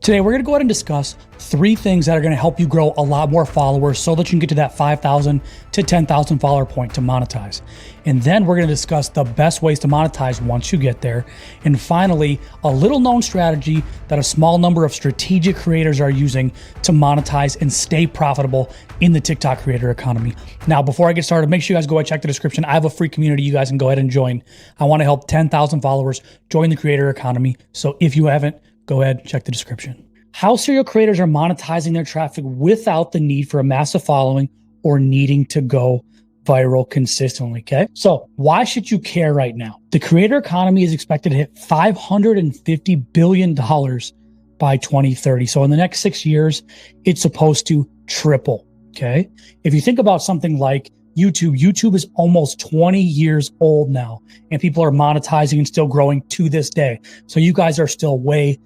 Today, we're going to go ahead and discuss 3 things that are going to help you grow a lot more followers so that you can get to that 5,000 to 10,000 follower point to monetize. And then we're going to discuss the best ways to monetize once you get there. And finally, a little known strategy that a small number of strategic creators are using to monetize and stay profitable in the TikTok creator economy. Now, before I get started, make sure you guys go ahead and check the description. I have a free community you guys can go ahead and join. I want to help 10,000 followers join the creator economy. So if you haven't, go ahead, check the description. How serial creators are monetizing their traffic without the need for a massive following or needing to go viral consistently, okay? So why should you care right now? The creator economy is expected to hit $550 billion by 2030. So in the next 6 years, it's supposed to triple, okay? If you think about something like YouTube is almost 20 years old now, and people are monetizing and still growing to this day. So you guys are still way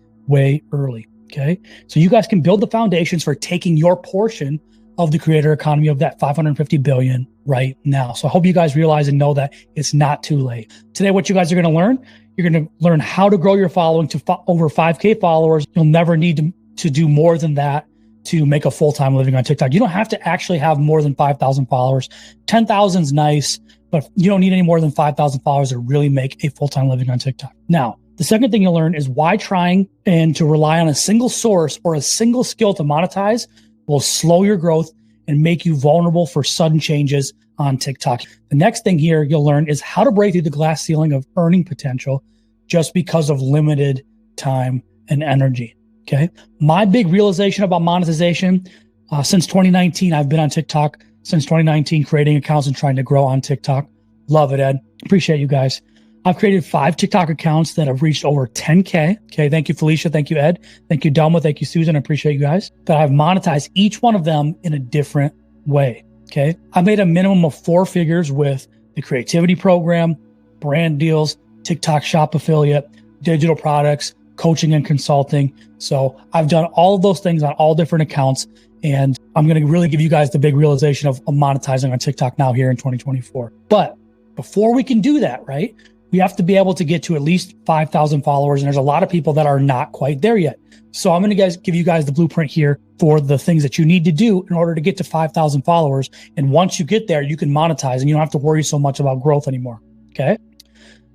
early, okay? So you guys can build the foundations for taking your portion of the creator economy of that 550 billion right now. So I hope you guys realize and know that it's not too late. Today, what you guys are going to learn, you're going to learn how to grow your following to over 5K followers. You'll never need to do more than that to make a full-time living on TikTok. You don't have to actually have more than 5,000 followers. 10,000 is nice, but you don't need any more than 5,000 followers to really make a full-time living on TikTok. Now, the second thing you'll learn is why trying and to rely on a single source or a single skill to monetize will slow your growth and make you vulnerable for sudden changes on TikTok. The next thing here you'll learn is how to break through the glass ceiling of earning potential just because of limited time and energy, okay? My big realization about monetization, since 2019, I've been on TikTok since 2019, creating accounts and trying to grow on TikTok. Love it, Ed. Appreciate you guys. I've created 5 TikTok accounts that have reached over 10K. Okay, thank you, Felicia. Thank you, Ed. Thank you, Delma. Thank you, Susan. I appreciate you guys. That I've monetized each one of them in a different way. Okay, I made a minimum of 4 figures with the creativity program, brand deals, TikTok shop affiliate, digital products, coaching and consulting. So I've done all of those things on all different accounts. And I'm going to really give you guys the big realization of monetizing on TikTok now here in 2024. But before we can do that, right? We have to be able to get to at least 5,000 followers. And there's a lot of people that are not quite there yet. So I'm going to give you guys the blueprint here for the things that you need to do in order to get to 5,000 followers. And once you get there, you can monetize and you don't have to worry so much about growth anymore. Okay.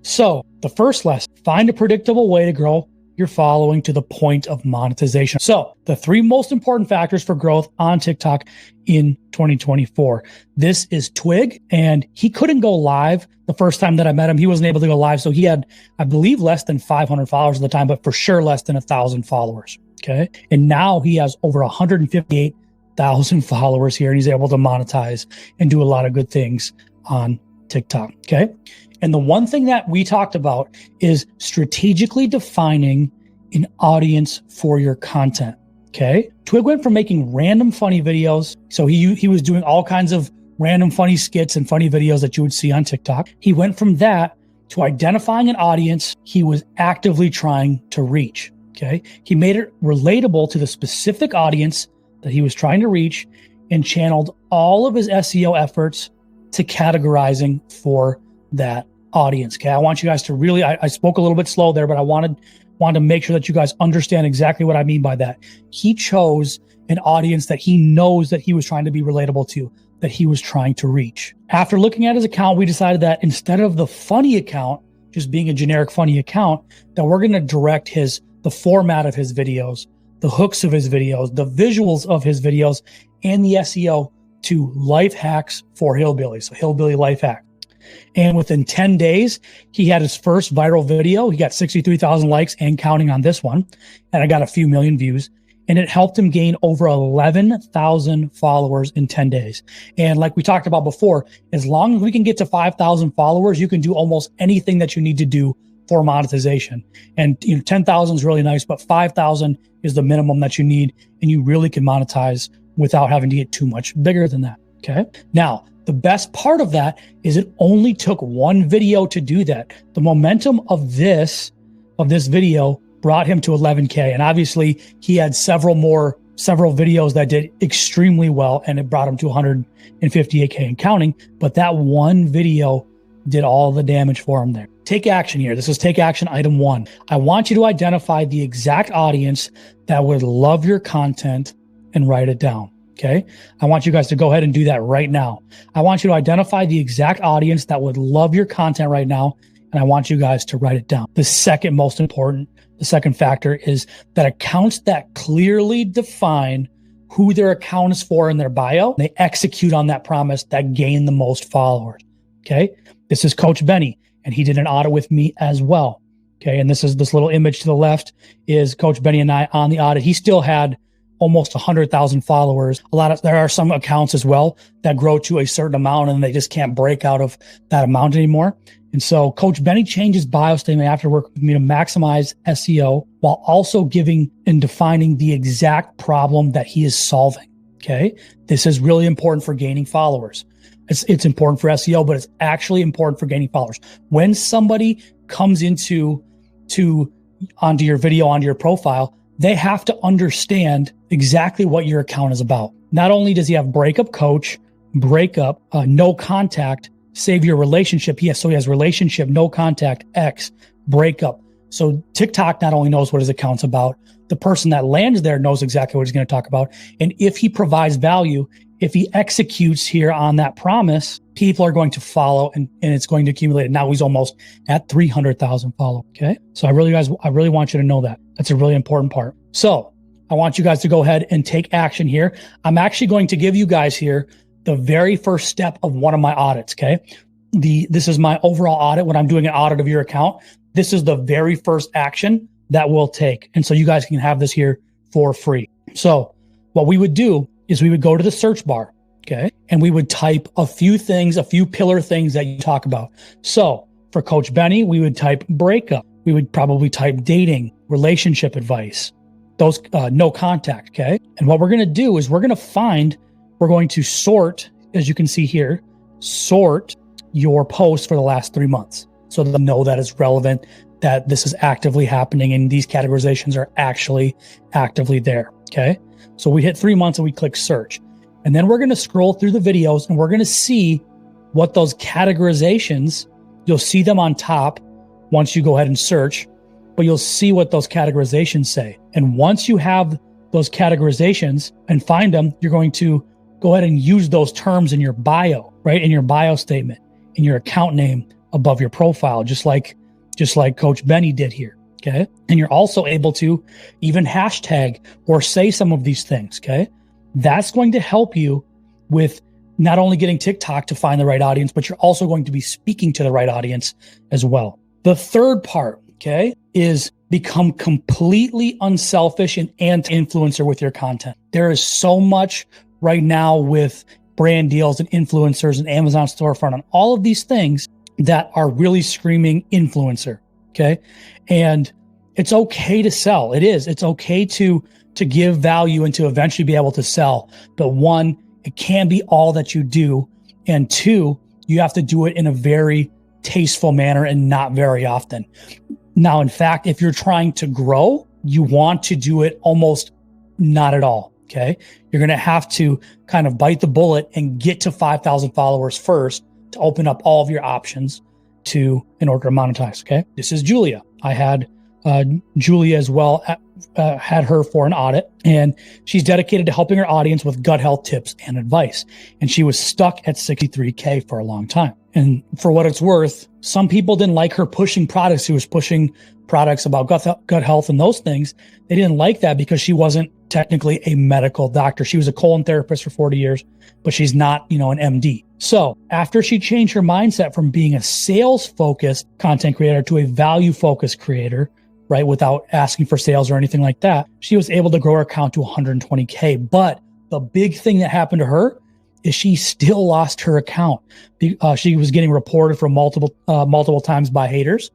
So the first lesson, find a predictable way to grow your following to the point of monetization. So the 3 most important factors for growth on TikTok in 2024. This is Twig, and he couldn't go live the first time that I met him. He wasn't able to go live. So he had, I believe, less than 500 followers at the time, but for sure less than 1,000 followers. Okay. And now he has over 158,000 followers here, and he's able to monetize and do a lot of good things on TikTok. Okay. And the one thing that we talked about is strategically defining an audience for your content. Okay. Twig went from making random funny videos. So he was doing all kinds of random funny skits and funny videos that you would see on TikTok. He went from that to identifying an audience he was actively trying to reach. Okay. He made it relatable to the specific audience that he was trying to reach and channeled all of his SEO efforts to categorizing for that audience. Okay. I want you guys to really, I spoke a little bit slow there, but I wanted to make sure that you guys understand exactly what I mean by that. He chose an audience that he knows that he was trying to be relatable to, that he was trying to reach. After looking at his account, we decided that instead of the funny account, just being a generic funny account, that we're going to direct the format of his videos, the hooks of his videos, the visuals of his videos, and the SEO to life hacks for hillbillies. So hillbilly life hack. And within 10 days, he had his first viral video. He got 63,000 likes and counting on this one. And I got a few million views. And it helped him gain over 11,000 followers in 10 days. And like we talked about before, as long as we can get to 5,000 followers, you can do almost anything that you need to do for monetization. And 10,000 is really nice, but 5,000 is the minimum that you need. And you really can monetize without having to get too much bigger than that. Okay. Now, the best part of that is it only took one video to do that. The momentum of this video brought him to 11K. And obviously he had several videos that did extremely well, and it brought him to 158K and counting. But that one video did all the damage for him there. Take action here. This is take action item 1. I want you to identify the exact audience that would love your content and write it down. Okay. I want you guys to go ahead and do that right now. I want you to identify the exact audience that would love your content right now. And I want you guys to write it down. The second most important, the second factor is that accounts that clearly define who their account is for in their bio, they execute on that promise that gain the most followers. Okay. This is Coach Benny, and he did an audit with me as well. Okay. And this is this little image to the left is Coach Benny and I on the audit. He still had almost 100,000 followers. There are some accounts as well that grow to a certain amount and they just can't break out of that amount anymore. And so Coach Benny changed his bio statement after working with me to maximize SEO while also giving and defining the exact problem that he is solving. Okay. This is really important for gaining followers. It's important for SEO, but it's actually important for gaining followers. When somebody comes onto your video, onto your profile, they have to understand exactly what your account is about. Not only does he have breakup coach, breakup, no contact, save your relationship. He has relationship, no contact, X, breakup. So TikTok not only knows what his account's about, the person that lands there knows exactly what he's going to talk about. And if he provides value, if he executes here on that promise, people are going to follow and it's going to accumulate. And now he's almost at 300,000 followers. Okay. So I really want you to know that. That's a really important part. So I want you guys to go ahead and take action here. I'm actually going to give you guys here the very first step of one of my audits. Okay. This is my overall audit. When I'm doing an audit of your account, this is the very first action that we'll take. And so you guys can have this here for free. So what we would do is we would go to the search bar, okay? And we would type a few pillar things that you talk about. So for Coach Benny, we would type breakup. We would probably type dating, relationship advice, those no contact, okay? And what we're going to do is we're going to sort, as you can see here, sort your posts for the last 3 months so that they know that it's relevant, that this is actively happening and these categorizations are actually actively there, okay? So we hit 3 months and we click search. And then we're going to scroll through the videos and we're going to see what those categorizations, you'll see them on top once you go ahead and search, but you'll see what those categorizations say. And once you have those categorizations and find them, you're going to go ahead and use those terms in your bio, right? In your bio statement, in your account name above your profile, just like Coach Benny did here. Okay. And you're also able to even hashtag or say some of these things. Okay. That's going to help you with not only getting TikTok to find the right audience, but you're also going to be speaking to the right audience as well. The third part, okay, is become completely unselfish and anti-influencer with your content. There is so much right now with brand deals and influencers and Amazon storefront and all of these things that are really screaming influencer. Okay. And it's okay to sell. It's okay to give value and to eventually be able to sell. But one, it can't be all that you do. And two, you have to do it in a very tasteful manner and not very often. Now, in fact, if you're trying to grow, you want to do it almost not at all. Okay. You're going to have to kind of bite the bullet and get to 5,000 followers first to open up all of your options in order to monetize. Okay. This is Julia. I had Julia as well, had her for an audit, and she's dedicated to helping her audience with gut health tips and advice. And she was stuck at 63K for a long time. And for what it's worth, some people didn't like her pushing products. She was pushing products about gut health and those things. They didn't like that because she wasn't technically a medical doctor. She was a colon therapist for 40 years, but she's not, an MD. So after she changed her mindset from being a sales-focused content creator to a value-focused creator, right, without asking for sales or anything like that, she was able to grow her account to 120K. But the big thing that happened to her is she still lost her account. She was getting reported from multiple times by haters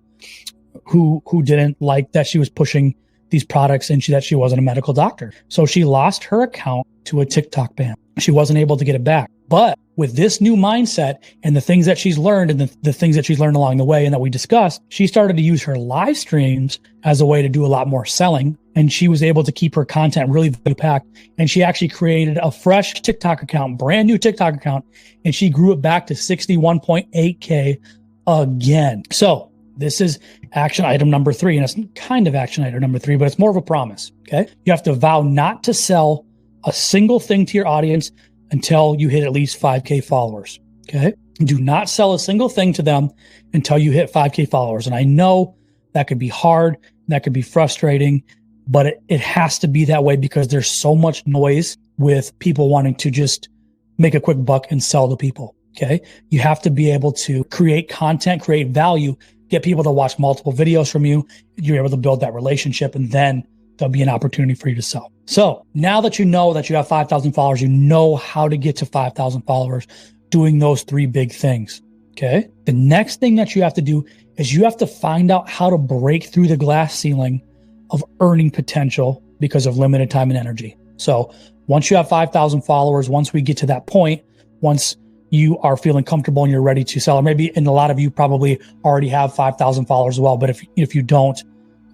who didn't like that she was pushing these products and that she wasn't a medical doctor. So she lost her account to a TikTok ban. She wasn't able to get it back. But with this new mindset and the things that she's learned and the things that she's learned along the way and that we discussed, she started to use her live streams as a way to do a lot more selling. And she was able to keep her content really value packed. And she actually created a fresh TikTok account, brand new TikTok account, and she grew it back to 61.8K again. So this is action item number 3, and it's kind of action item number 3, but it's more of a promise. Okay. You have to vow not to sell a single thing to your audience until you hit at least 5K followers. Okay. Do not sell a single thing to them until you hit 5K followers. And I know that could be hard, that could be frustrating, but it has to be that way because there's so much noise with people wanting to just make a quick buck and sell to people. Okay. You have to be able to create content, create value, get people to watch multiple videos from you. You're able to build that relationship, and then there'll be an opportunity for you to sell. So now that you know that you have 5,000 followers, you know how to get to 5,000 followers doing those 3 big things. Okay. The next thing that you have to do is you have to find out how to break through the glass ceiling of earning potential because of limited time and energy. So once you have 5,000 followers, once we get to that point, once you are feeling comfortable and you're ready to sell, or maybe, and a lot of you probably already have 5,000 followers as well. But if you don't,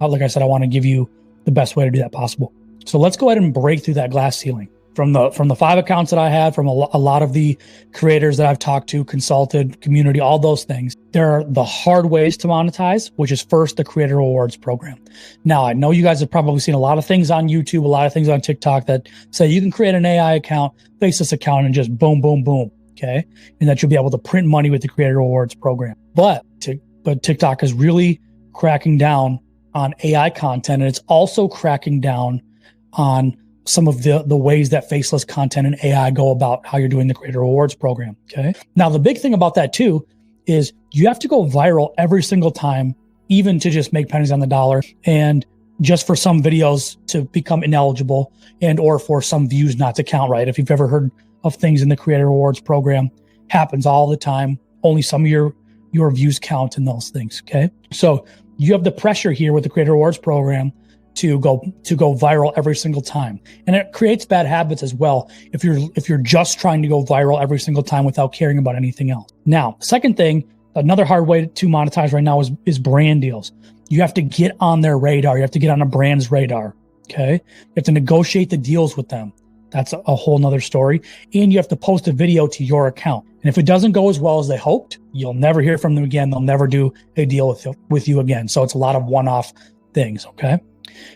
like I said, I want to give you the best way to do that possible. So let's go ahead and break through that glass ceiling. From the 5 accounts that I had, from a lot of the creators that I've talked to, consulted, community, all those things, there are the hard ways to monetize, which is first the creator rewards program. Now, I know you guys have probably seen a lot of things on YouTube, a lot of things on TikTok that say you can create an AI account, Faceless account, and just boom, boom, boom. Okay. And that you'll be able to print money with the creator rewards program. But TikTok is really cracking down on AI content, and it's also cracking down on some of the ways that faceless content and AI go about how you're doing the creator rewards program. Okay. Now, the big thing about that too is you have to go viral every single time, even to just make pennies on the dollar, and just for some videos to become ineligible, and or for some views not to count, right? If you've ever heard of things in the creator rewards program, happens all the time. Only some of your views count in those things. Okay. So you have the pressure here with the creator rewards program to go viral every single time. And it creates bad habits as well if you're just trying to go viral every single time without caring about anything else. Now, second thing, another hard way to monetize right now is brand deals. You have to get on their radar. You have to get on a brand's radar. Okay. You have to negotiate the deals with them. That's a whole nother story. And you have to post a video to your account. And if it doesn't go as well as they hoped, you'll never hear from them again. They'll never do a deal with you again. So it's a lot of one-off things. Okay.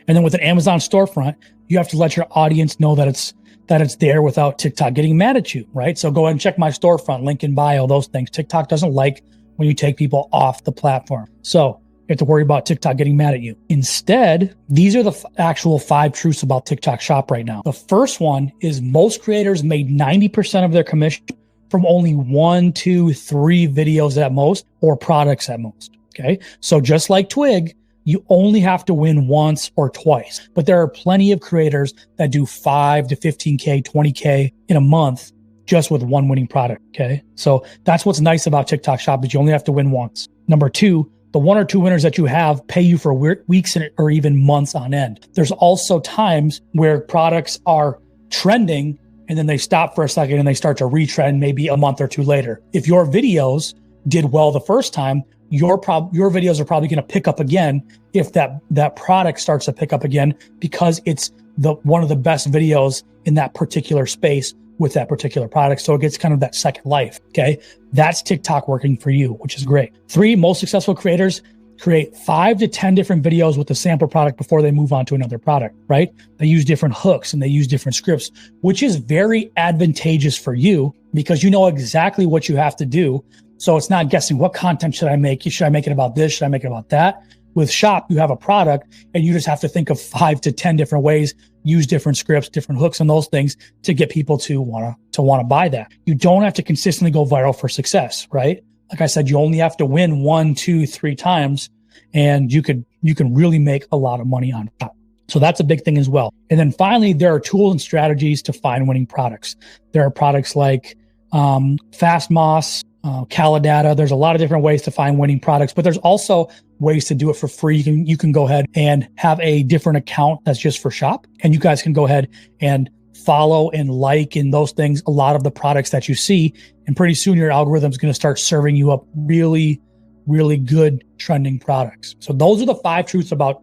And then with an Amazon storefront, you have to let your audience know that it's there without TikTok getting mad at you, right? So go ahead and check my storefront, link in bio, those things. TikTok doesn't like when you take people off the platform. So you have to worry about TikTok getting mad at you. Instead, these are the actual 5 truths about TikTok Shop right now. The first one is most creators made 90% of their commission from only 1, 2, 3 videos at most, or products at most. Okay. So just like Twig, you only have to win once or twice, but there are plenty of creators that do 5 to 15K, 20K in a month just with one winning product. Okay. So that's what's nice about TikTok Shop, that you only have to win once. Number 2, the 1 or 2 winners that you have pay you for weeks or even months on end. There's also times where products are trending and then they stop for a second and they start to retrend maybe a month or 2 later. If your videos did well the first time, your videos are probably going to pick up again if that product starts to pick up again, because it's one of the best videos in that particular space with that particular product. So it gets kind of that second life. Okay. That's TikTok working for you, which is great. 3, most successful creators create 5 to 10 different videos with the sample product before they move on to another product, right? They use different hooks and they use different scripts, which is very advantageous for you because you know exactly what you have to do. So it's not guessing, what content should I make? Should I make it about this? Should I make it about that? With Shop, you have a product and you just have to think of 5 to 10 different ways, use different scripts, different hooks and those things to get people to want to buy that. You don't have to consistently go viral for success, right? Like I said, you only have to win 1, 2, 3 times and you can really make a lot of money on Shop. So that's a big thing as well. And then finally, there are tools and strategies to find winning products. There are products like FastMoss, Calidata. There's a lot of different ways to find winning products, but there's also ways to do it for free. You can go ahead and have a different account that's just for Shop, and you guys can go ahead and follow and like in those things a lot of the products that you see, and pretty soon your algorithm is going to start serving you up really, really good trending products. So those are the 5 truths about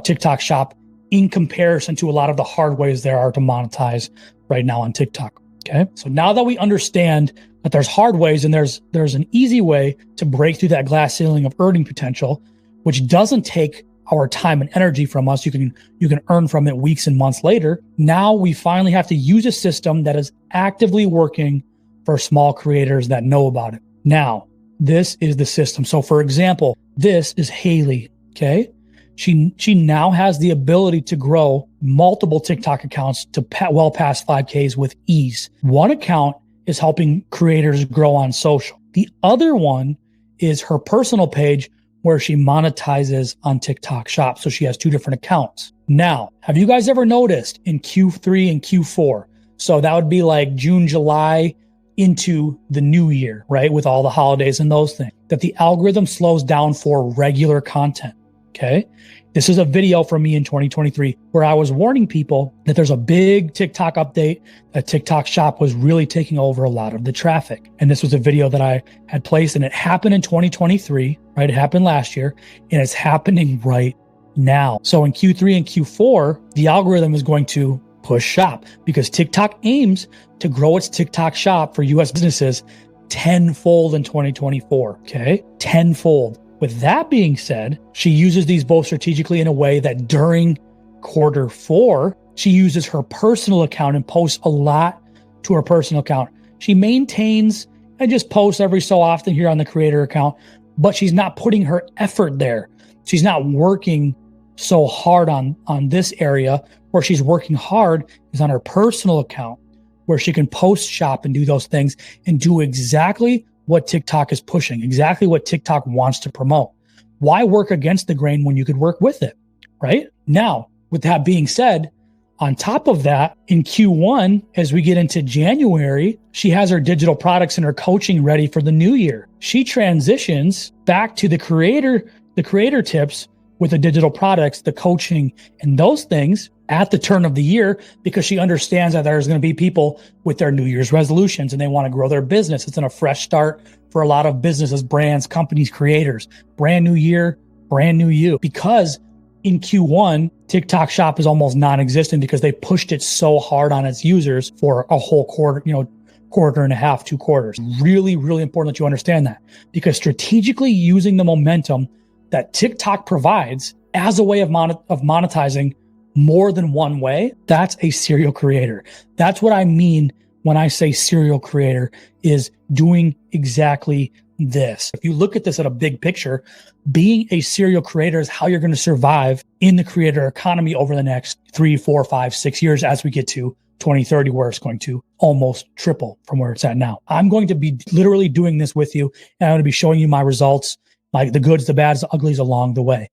TikTok Shop in comparison to a lot of the hard ways there are to monetize right now on TikTok. Okay. So now that we understand that there's hard ways and there's an easy way to break through that glass ceiling of earning potential, which doesn't take our time and energy from us. You can earn from it weeks and months later. Now we finally have to use a system that is actively working for small creators that know about it. Now, this is the system. So for example, this is Haley. Okay. She now has the ability to grow multiple TikTok accounts to well past 5Ks with ease. One account is helping creators grow on social. The other one is her personal page where she monetizes on TikTok Shop. So she has two different accounts. Now, have you guys ever noticed in Q3 and Q4? So that would be like June, July into the new year, right? With all the holidays and those things, that the algorithm slows down for regular content. Okay. This is a video from me in 2023 where I was warning people that there's a big TikTok update, that TikTok Shop was really taking over a lot of the traffic. And this was a video that I had placed, and it happened in 2023, right? It happened last year, and it's happening right now. So in Q3 and Q4, the algorithm is going to push Shop because TikTok aims to grow its TikTok Shop for US businesses tenfold in 2024. Okay. Tenfold. With that being said, she uses these both strategically in a way that during Q4, she uses her personal account and posts a lot to her personal account. She maintains and just posts every so often here on the creator account, but she's not putting her effort there. She's not working so hard on this area. Where she's working hard is on her personal account, where she can post shop and do those things and do exactly what TikTok is pushing, exactly what TikTok wants to promote. Why work against the grain when you could work with it, right? Now, with that being said, on top of that, in Q1, as we get into January, she has her digital products and her coaching ready for the new year. She transitions back to the creator tips with the digital products, the coaching, and those things at the turn of the year, because she understands that there's going to be people with their New Year's resolutions and they want to grow their business. It's a fresh start for a lot of businesses, brands, companies, creators. Brand new year, brand new you. Because in Q1, TikTok Shop is almost non-existent because they pushed it so hard on its users for a whole quarter, quarter and a half, 2 quarters. Really, really important that you understand that, because strategically using the momentum that TikTok provides as a way of monetizing more than one way, that's a serial creator. That's what I mean when I say serial creator, is doing exactly this. If you look at this at a big picture, being a serial creator is how you're going to survive in the creator economy over the next 3, 4, 5, 6 years as we get to 2030, where it's going to almost triple from where it's at now. I'm going to be literally doing this with you, and I'm going to be showing you my results, like the goods, the bads, the uglies along the way.